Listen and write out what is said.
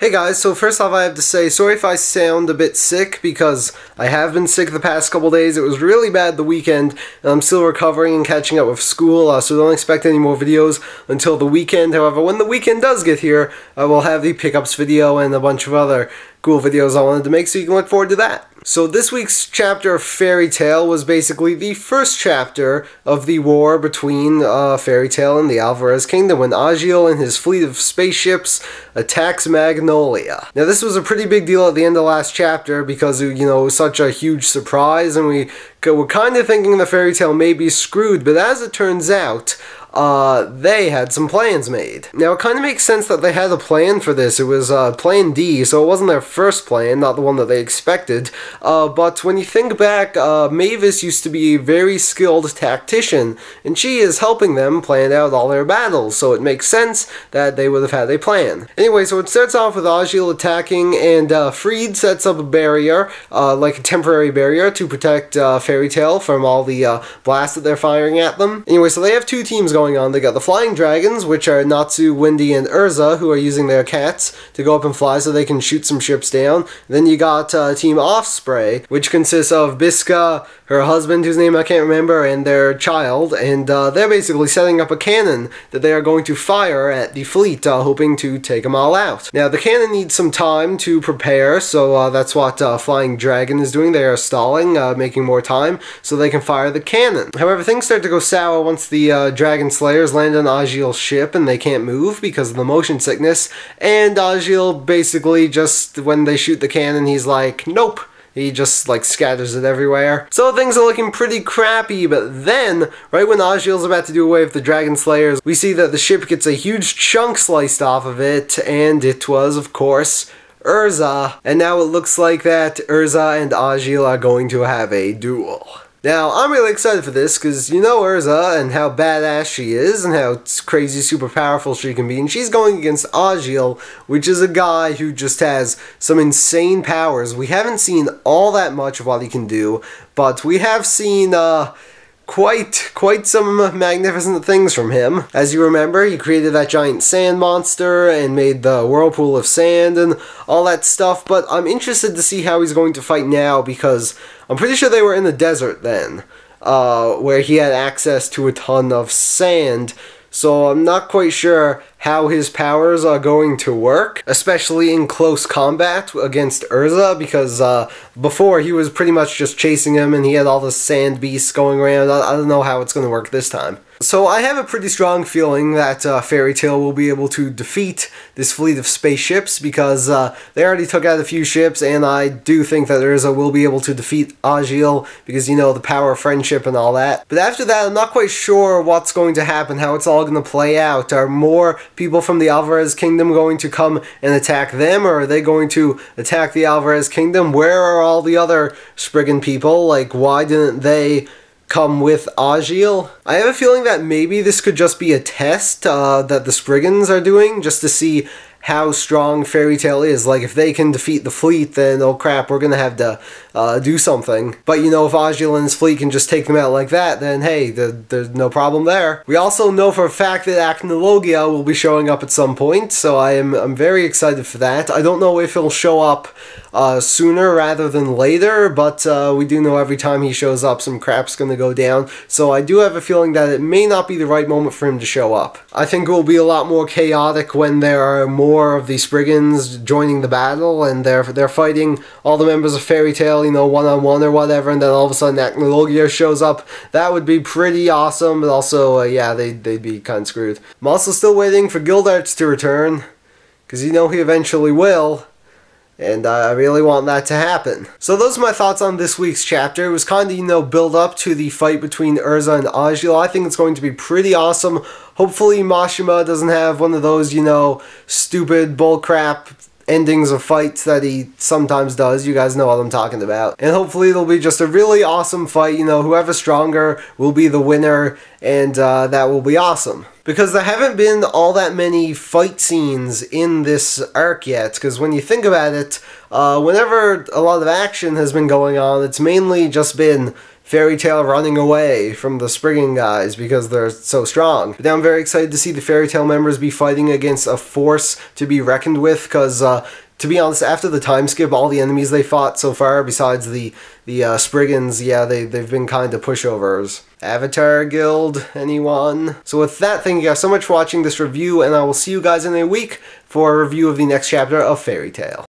Hey guys, so first off I have to say, sorry if I sound a bit sick, because I have been sick the past couple days. It was really bad the weekend, and I'm still recovering and catching up with school, so don't expect any more videos until the weekend. However, when the weekend does get here, I will have the pickups video and a bunch of other cool videos I wanted to make, so you can look forward to that. So this week's chapter of Fairy Tail was basically the first chapter of the war between Fairy Tail and the Alvarez Kingdom, when Ajeel and his fleet of spaceships attacks Magnolia. Now this was a pretty big deal at the end of last chapter because, you know, it was such a huge surprise, and we were kind of thinking the Fairy Tail may be screwed, but as it turns out, they had some plans made. Now, it kind of makes sense that they had a plan for this. It was Plan D, so it wasn't their first plan, not the one that they expected. But when you think back, Mavis used to be a very skilled tactician, and she is helping them plan out all their battles, so it makes sense that they would have had a plan. Anyway, so it starts off with Ajeel attacking, and Freed sets up a barrier, like a temporary barrier, to protect Fairy Tail from all the blasts that they're firing at them. Anyway, so they have two teams going on. They got the Flying Dragons, which are Natsu, Wendy, and Erza, who are using their cats to go up and fly so they can shoot some ships down. Then you got Team Offspray, which consists of Biska, her husband, whose name I can't remember, and their child, and they're basically setting up a cannon that they are going to fire at the fleet, hoping to take them all out. Now, the cannon needs some time to prepare, so that's what Flying Dragon is doing. They are stalling, making more time, so they can fire the cannon. However, things start to go sour once the Dragon Slayers land on Ajeel's ship, and they can't move because of the motion sickness, and Ajeel basically just, when they shoot the cannon, he's like, nope. He just, like, scatters it everywhere. So things are looking pretty crappy, but then, right when Ajeel's about to do away with the Dragon Slayers, we see that the ship gets a huge chunk sliced off of it, and it was, of course, Erza. And now it looks like that Erza and Ajeel are going to have a duel. Now, I'm really excited for this, because you know Erza and how badass she is, and how crazy super powerful she can be, and she's going against Ajeel, which is a guy who just has some insane powers. We haven't seen all that much of what he can do, but we have seen, quite some magnificent things from him. As you remember, he created that giant sand monster and made the whirlpool of sand and all that stuff, but I'm interested to see how he's going to fight now, because I'm pretty sure they were in the desert then, where he had access to a ton of sand, so I'm not quite sure how his powers are going to work, especially in close combat against Erza, because before he was pretty much just chasing him and he had all the sand beasts going around. I don't know how it's going to work this time. So I have a pretty strong feeling that Fairy Tail will be able to defeat this fleet of spaceships, because they already took out a few ships, and I do think that Erza will be able to defeat Ajeel, because, you know, the power of friendship and all that. But after that, I'm not quite sure what's going to happen, how it's all going to play out. Are more people from the Alvarez Kingdom going to come and attack them, or are they going to attack the Alvarez Kingdom? Where are all the other Spriggan people? Like, why didn't they come with Ajeel? I have a feeling that maybe this could just be a test that the Spriggans are doing, just to see how strong Fairy Tail is. Like, if they can defeat the fleet, then oh crap, we're gonna have to do something. But, you know, if Ajeel and his fleet can just take them out like that, then hey, there's no problem there. We also know for a fact that Acnologia will be showing up at some point, so I'm very excited for that. I don't know if he'll show up sooner rather than later, but we do know every time he shows up, some crap's gonna go down, so I do have a feeling that it may not be the right moment for him to show up. I think it will be a lot more chaotic when there are more of the Spriggans joining the battle, and they're fighting all the members of Fairy Tail, you know, one-on-one or whatever, and then all of a sudden Acnologia shows up. That would be pretty awesome, but also, yeah, they'd be kind of screwed. I'm also still waiting for Gildarts to return, because you know he eventually will, and I really want that to happen. So those are my thoughts on this week's chapter. It was kind of, you know, build up to the fight between Erza and Ajeel. I think it's going to be pretty awesome. Hopefully Mashima doesn't have one of those, you know, stupid bullcrap endings of fights that he sometimes does. You guys know what I'm talking about. And hopefully it'll be just a really awesome fight. You know, whoever's stronger will be the winner, and that will be awesome. Because there haven't been all that many fight scenes in this arc yet, because when you think about it, whenever a lot of action has been going on, it's mainly just been Fairy Tail running away from the Spriggan guys because they're so strong. But now I'm very excited to see the Fairy Tail members be fighting against a force to be reckoned with, because to be honest, after the time skip, all the enemies they fought so far, besides the Spriggans, yeah, they've been kind of pushovers. Avatar Guild, anyone? So with that, thank you guys so much for watching this review, and I will see you guys in a week for a review of the next chapter of Fairy Tail.